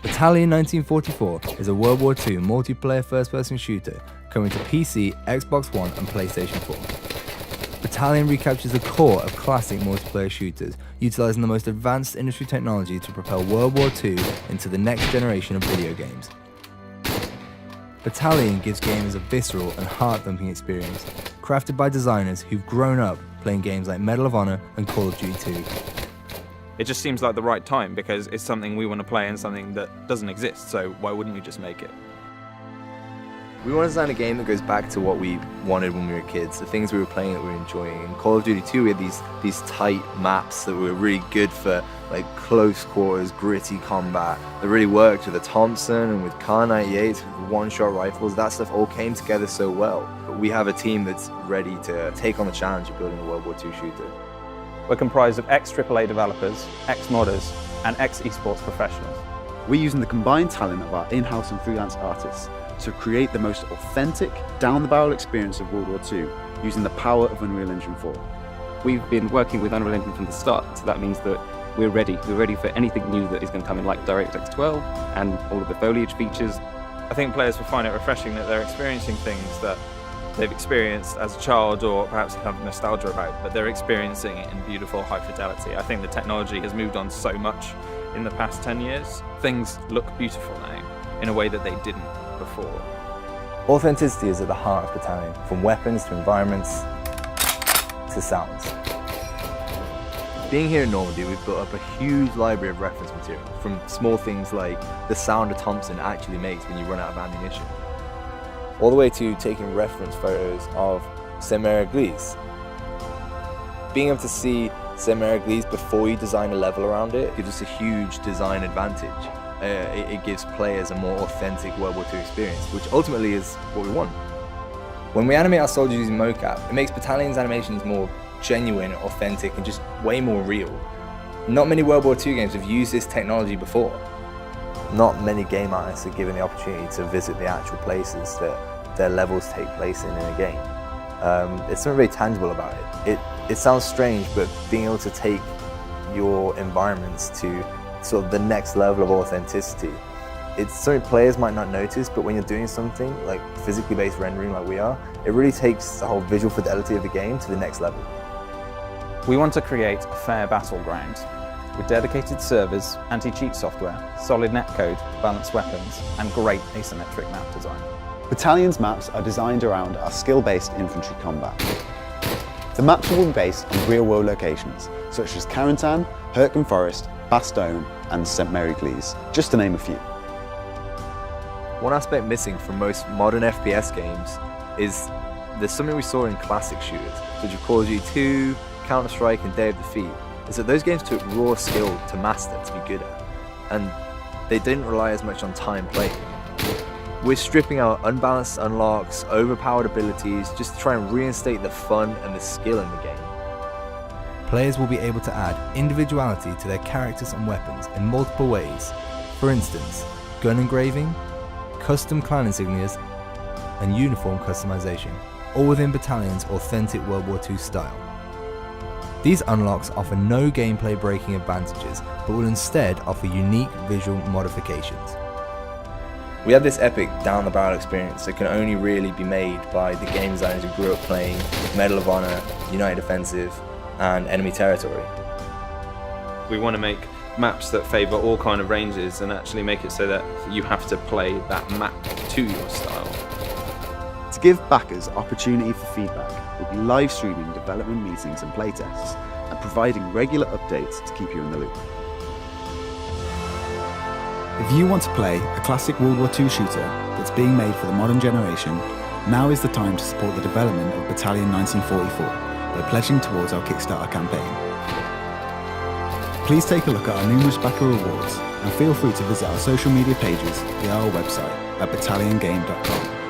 Battalion 1944 is a World War II multiplayer first-person shooter coming to PC, Xbox One and PlayStation 4. Battalion recaptures the core of classic multiplayer shooters, utilising the most advanced industry technology to propel World War II into the next generation of video games. Battalion gives gamers a visceral and heart-thumping experience, crafted by designers who've grown up playing games like Medal of Honor and Call of Duty 2. It just seems like the right time because it's something we want to play and something that doesn't exist, so why wouldn't we just make it? We want to design a game that goes back to what we wanted when we were kids, the things we were playing that we were enjoying. In Call of Duty 2 we had these tight maps that were really good for like close quarters, gritty combat, that really worked with the Thompson and with Kar 98s, with one-shot rifles. That stuff all came together so well. But we have a team that's ready to take on the challenge of building a World War II shooter. We're comprised of ex-AAA developers, ex-modders, and ex-esports professionals. We're using the combined talent of our in-house and freelance artists to create the most authentic, down-the-barrel experience of World War II using the power of Unreal Engine 4. We've been working with Unreal Engine from the start, so that means that we're ready. We're ready for anything new that is going to come in, like DirectX 12 and all of the foliage features. I think players will find it refreshing that they're experiencing things that they've experienced as a child or perhaps have nostalgia about, but they're experiencing it in beautiful high fidelity. I think the technology has moved on so much in the past 10 years. Things look beautiful now in a way that they didn't before. Authenticity is at the heart of Battalion, from weapons to environments to sounds. Being here in Normandy, we've built up a huge library of reference material, from small things like the sound a Thompson actually makes when you run out of ammunition, all the way to taking reference photos of Saint-Mère-Église. Being able to see Saint-Mère-Église before you design a level around it gives us a huge design advantage. It gives players a more authentic World War II experience, which ultimately is what we want. When we animate our soldiers using mocap, it makes Battalion's animations more genuine, authentic, and just way more real. Not many World War II games have used this technology before. Not many game artists are given the opportunity to visit the actual places that their levels take place in a game. It's something very tangible about it. It sounds strange, but being able to take your environments to sort of the next level of authenticity, it's something players might not notice, but when you're doing something like physically based rendering like we are, it really takes the whole visual fidelity of the game to the next level. We want to create a fair battleground with dedicated servers, anti-cheat software, solid netcode, balanced weapons, and great asymmetric map design. Battalion's maps are designed around our skill-based infantry combat. The maps will be based on real-world locations, such as Carentan, Hurtgen Forest, Bastogne, and Saint-Mère-Église, just to name a few. One aspect missing from most modern FPS games is there's something we saw in classic shooters, such as Call of Duty 2, Counter-Strike and Day of Defeat, is that those games took raw skill to master, to be good at, and they didn't rely as much on time playing. We're stripping out unbalanced unlocks, overpowered abilities, just to try and reinstate the fun and the skill in the game. Players will be able to add individuality to their characters and weapons in multiple ways. For instance, gun engraving, custom clan insignias, and uniform customization, all within Battalion's authentic World War II style. These unlocks offer no gameplay breaking advantages, but will instead offer unique visual modifications. We have this epic down-the-barrel experience that can only really be made by the game designers who grew up playing Medal of Honor, United Defensive, and Enemy Territory. We want to make maps that favour all kind of ranges and actually make it so that you have to play that map to your style. To give backers opportunity for feedback, we'll be live streaming development meetings and playtests, and providing regular updates to keep you in the loop. If you want to play a classic World War II shooter that's being made for the modern generation, now is the time to support the development of Battalion 1944 by pledging towards our Kickstarter campaign. Please take a look at our numerous backer rewards and feel free to visit our social media pages via our website at battalionGame.com.